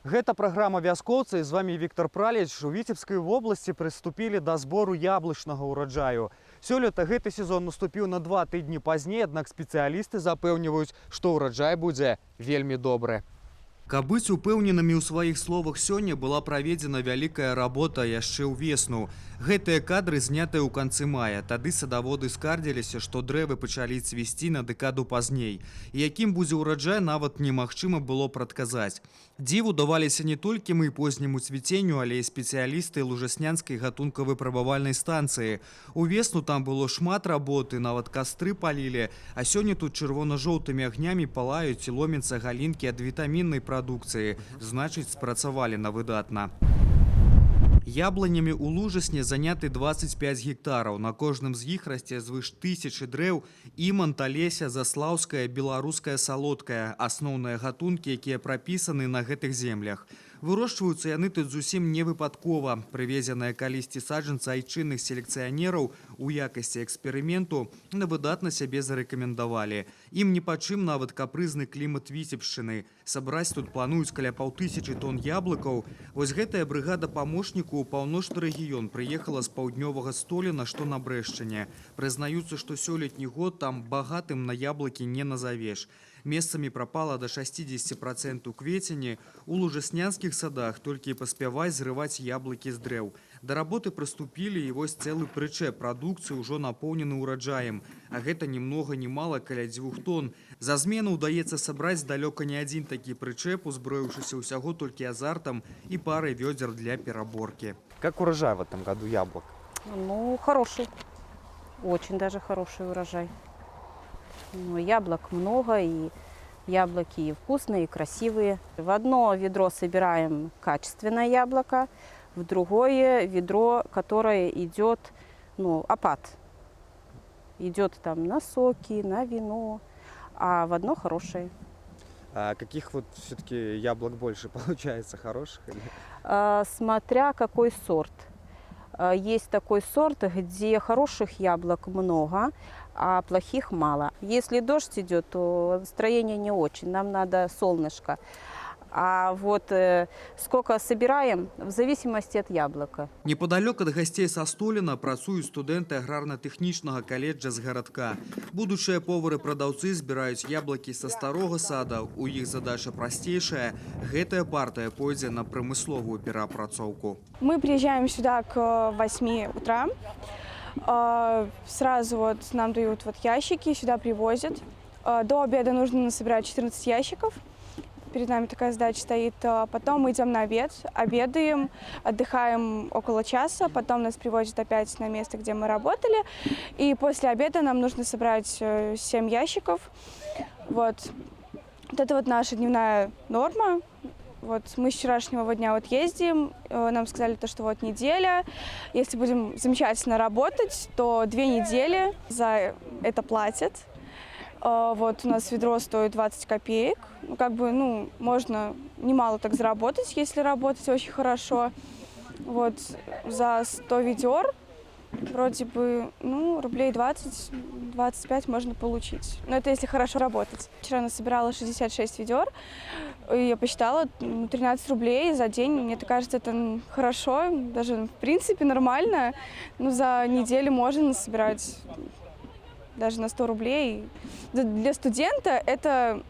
Гэта праграма «Вяскоўцы». З вами Віктор Праліч. У Віцебскай вобласці прыступілі да збору яблычнага ўраджаю. Сёлета гэты сезон наступіў на 2 тыдні пазней, аднак спецыялісты запэўніваюць, што ўраджай будзе вельмі добры. Каб быць упэўненымі ў сваіх словах, сёння была праведзена вялікая работа яшчэ ўвесну. Гэтыя кадры знятыя ў канцы мая. Тады садаводы скардзіліся, што дрэвы пачалі цвісці на дэкаду пазней. І якім будзе ўраджай, нават немагчыма было прадказаць. Дзіву даваліся не толькі мы позняму цвіценню, але і спецыялісты Лужаснянскай гатункава-выпрабавальнай станцыі. Увесну там было шмат работы, нават кастры палілі, а сёння тут чырвона-жоўтымі агнямі палаюць і ломяцца галінкі ад вітаміннай прадукцыі. Значыць, спрацавалі на выдатна. Яблынямі ў Лужасне заняты 25 гектараў. На кожным з іх расце звыш 1000 дрэў. Імант, алеся, заслаўская, беларуская салодкая – асноўныя гатункі, якія прапісаны на гэтых землях. Вырошчваюцца яны тут зусім не выпадкова. Прывезеныя калісьці саджанцы айчынных селекцыянераў у якасці эксперыменту на выдатна сябе зарэкамендавалі. Ім ніпачым нават капрызны клімат Віцебшчыны. Сабраць тут плануюць каля 1500 тонн яблыкаў. Вось гэтая брыгада памочніку ў паўночны рэгіён прыехала з паўднёвага Століна, што на Брэшчыне. Прызнаюцца, што сёлетні год там багатым на яблыкі не назавеш. Месцамі прапала да 60% кветені. У лужаснянскіх садах толькі і паспяваць зрываць яблыкі з дрэў. Да работы прыступілі, і вось цэлы прычэп прадукцыі ўжо напоўнены ўраджаем. А гэта ні многа ні мала каля 2 тонн. За змену ўдаецца сабраць далёка не адзін такі прычэп, узброіўшыся ўсяго толькі азартам і парай вёдзер для пераборкі. Как урожай в этом году яблок? Ну, хороший. Очень даже хороший урожай. Ну, яблок много, и яблоки и вкусные, и красивые. В одно ведро собираем качественное яблоко, в другое ведро, которое идет, опад. Идет там на соки, на вино, а в одно хорошее. А каких вот все-таки яблок больше получается, хороших? Смотря какой сорт. Есть такой сорт, где хороших яблок много, а плохих мало. Если дождь идет, то настроение не очень, нам надо солнышко. А вот сколько собираем, в зависимости от яблока. Неподалёк ад гасцей са Століна працуюць студэнты аграрна-тэхнічнага каледжа з гарадка. Будучыя повары-прадаўцы збіраюць яблыкі са старога сада. У іх задача прасцейшая. Гэтая партыя пойдзе на прамысловую перапрацоўку. Мы приезжаем сюда к 8 утра. Сразу вот нам дают ящики, сюда привозят. До обеда нужно насобирать 14 ящиков. Перед нами такая задача стоит. Потом мы идем на обед, обедаем, отдыхаем около часа. Потом нас привозят опять на место, где мы работали. И после обеда нам нужно собрать 7 ящиков. Вот это вот наша дневная норма. Вот мы с вчерашнего дня ездим, нам сказали, что вот неделя. Если будем замечательно работать, то 2 недели за это платят. Вот у нас ведро стоит 20 копеек. Можно немало так заработать, если работать очень хорошо. Вот за 100 ведер вроде бы, рублей 20-25 можно получить. Но это если хорошо работать. Вчера насобирала 66 ведер, и я посчитала 13 рублей за день. Мне кажется, это хорошо, даже в принципе нормально. За неделю можно насобирать даже на 100 рублей. Для студента это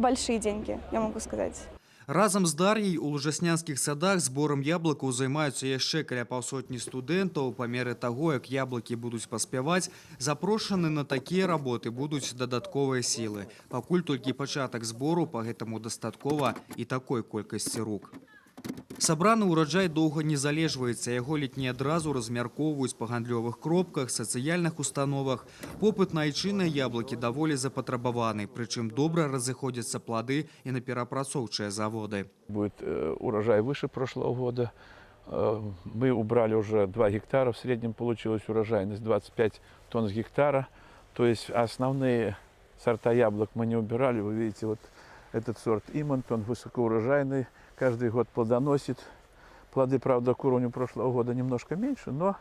большие деньги, я могу сказать. Разам з Дар'яй у лужаснянскіх садах зборам яблыкаў займаюцца яшчэ каля 200 студэнтаў. Па меры таго, як яблыкі будуць паспяваць, запрошаны на такія работы будуць дадатковыя сілы. Пакуль толькі пачатак збору, па гэтаму дастаткова і такой колькасці рук. Сабраны ўраджай доўга не залежваецца. Яго ледзь не адразу размяркоўваюць па гандлёвых кропках, сацыяльных установах. Попыт на айчынныя яблыкі даволі запатрабаваны, прычым добра разыходзяцца плады і на перапрацоўчыя заводы. Будет урожай выше прошлого года. Мы убрали уже 2 гектара, в среднем получилась урожайность 25 тонн с гектара. То есть основные сорта яблок мы не убирали. Вы видите, вот этот сорт Имант, он высокоурожайный. Каждый год плодоносит. Плоды, правда, к уровню прошлого года немножко меньше, но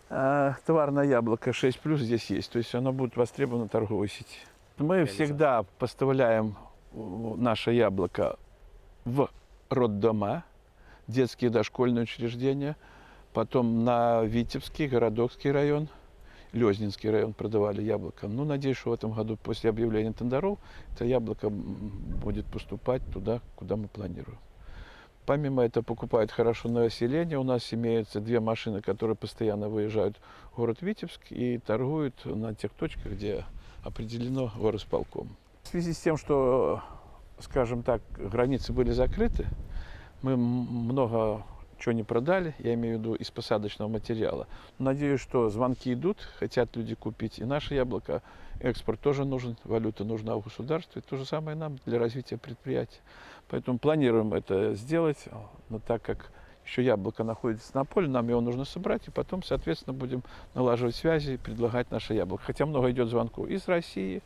товарное яблоко 6+, здесь есть. То есть оно будет востребовано в торговой сети. Мы всегда поставляем наше яблоко в роддома, детские дошкольные учреждения. Потом на Витебский, Городокский район, Лёзнинский район продавали яблоко. Ну, надеюсь, что в этом году после объявления тендеров это яблоко будет поступать туда, куда мы планируем. Помимо этого покупают хорошо население. У нас имеются 2 машины, которые постоянно выезжают в город Витебск и торгуют на тех точках, где определено горосполком. В связи с тем, что, скажем так, границы были закрыты, мы много чего не продали, я имею в виду из посадочного материала. Надеюсь, что звонки идут, хотят люди купить и наше яблоко. Экспорт тоже нужен, валюта нужна в государстве. То же самое нам для развития предприятия. Поэтому планируем это сделать, но так как еще яблоко находится на поле, нам его нужно собрать, и потом, соответственно, будем налаживать связи и предлагать наше яблоко. Хотя много идет звонков из России,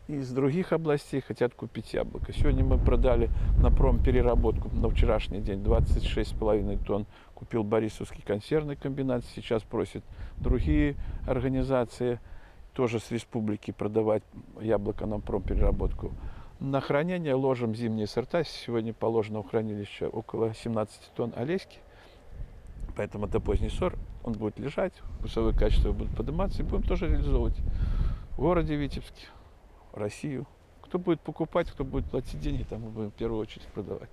из других областей хотят купить яблоко. Сегодня мы продали на промпереработку на вчерашний день 26,5 тонн. Купил Борисовский консервный комбинат. Сейчас просят другие организации тоже с республики продавать яблоко на промпереработку. На хранение ложим зимние сорта. Сегодня положено в хранилище около 17 тонн олеськи. Поэтому это поздний сорт. Он будет лежать, вкусовые качества будут подниматься. И будем тоже реализовывать в городе Витебске, Россию. Кто будет покупать, кто будет платить деньги, там мы будем в первую очередь продавать.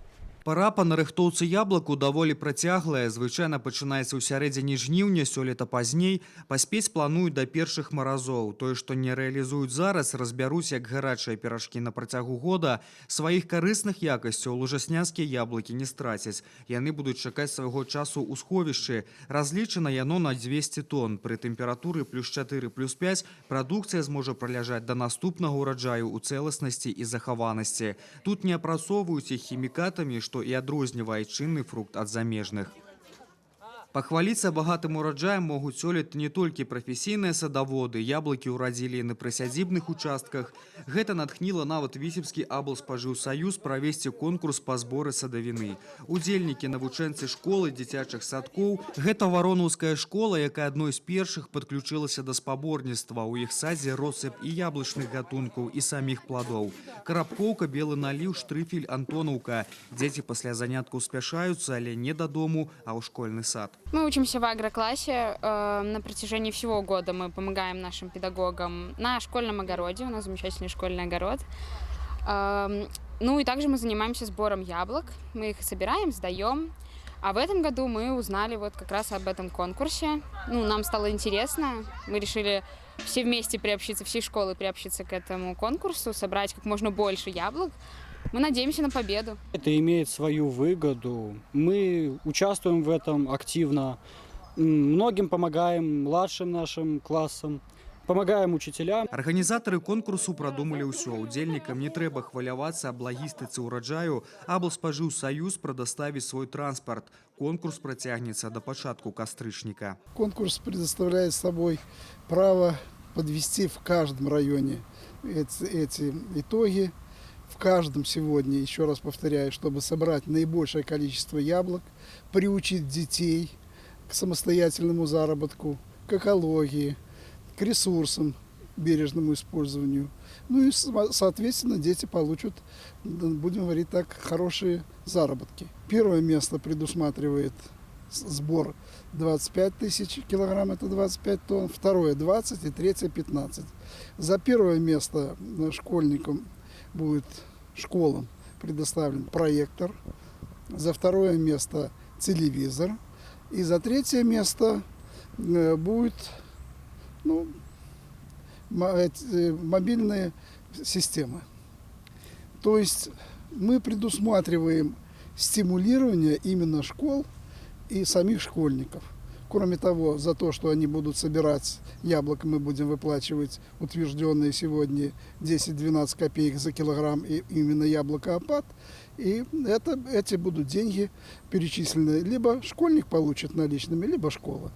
Пара па нарыхтоўцы яблыку даволі працяглая. Звычайна пачынаецца ў сярэдзіне жніўня, сёлета пазней. Паспець плануюць да першых маразоў. Тое, што не рэалізуюць зараз, разбяруць як гарачыя піражкі на працягу года. Сваіх карысных якасцяў лужаснянскія яблыкі не страцяць. Яны будуць чакаць свайго часу ў сховішчы. Разлічана яно на 200 тонн. Пры тэмпературы +4, +5 прадукцыя зможа праляжаць да наступнага ўраджаю ў цэласнасці і захаванасці. Тут не апрацоўваюць іх хімікатамі, што і адрознівае чынны фрукт ад замежных. Пахваліцца багатым ураджаем могуць сёлета не толькі прафесійныя садаводы. Яблыкі ўрадзілі на прысядзібных участках. Гэта натхніла нават Віцебскі аблспажыўсаюз правесці конкурс па зборы садавіны. Удзельнікі навучэнцы школы, дзіцячых садкоў. Гэта Варонаўская школа, якая адной з першых падключылася да спаборніцтва. У іх садзе россыпь і яблычных гатункаў, і саміх пладоў. Карабкоўка, белы наліў, штрыфель, Антонаўка. Дзеці пасля заняткаў спяшаюцца, але не дадому, а ў школьны сад. Мы учимся в агроклассе. На протяжении всего года мы помогаем нашим педагогам на школьном огороде. У нас замечательный школьный огород. Ну и также мы занимаемся сбором яблок. Мы их собираем, сдаем. А в этом году мы узнали вот как раз об этом конкурсе. Ну, нам стало интересно. Мы решили все вместе приобщиться, всей школы приобщиться к этому конкурсу, собрать как можно больше яблок. Мы надеемся на победу. Это имеет свою выгоду. Мы участвуем в этом активно. Многим помогаем, младшим нашим классам, помогаем учителям. Арганізатары конкурсу прадумалі ўсё. Удзельнікам не трэба хвалявацца аб лагістыцы ўраджаю. Аблспажыўсаюз прадаставіць свой транспарт. Конкурс працягнецца до пачатку кастрычніка. Конкурс предоставляет собой право подвести в каждом районе эти итоги. В каждом сегодня, еще раз повторяю, чтобы собрать наибольшее количество яблок, приучить детей к самостоятельному заработку, к экологии, к ресурсам, бережному использованию. Ну и, соответственно, дети получат, будем говорить так, хорошие заработки. Первое место предусматривает сбор 25 тысяч килограмм, это 25 тонн, второе 20 и третье 15. За первое место школьникам будет школам предоставлен проектор, за второе место телевизор, и за третье место будет мобильные системы. То есть мы предусматриваем стимулирование именно школ и самих школьников. Кроме того, за то, что они будут собирать яблоко, мы будем выплачивать утвержденные сегодня 10-12 копеек за килограмм именно яблоко АПАТ. И эти будут деньги перечислены. Либо школьник получит наличными, либо школа.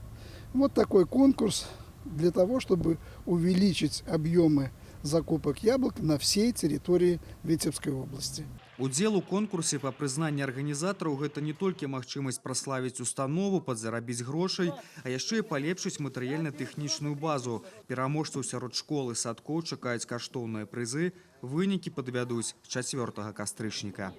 Вот такой конкурс для того, чтобы увеличить объемы закупок яблок на всей территории Витебской области. Удзел у конкурсе па прызнанні арганізатараў гэта не толькі магчымасць праславіць установу, падзарабіць грошай, а яшчэ і палепшыць матэрыяльна-тэхнічную базу. Пераможцаў сярод школ і садкоў чакаюць каштоўныя прызы. Вынікі падвядуць 4 кастрычніка.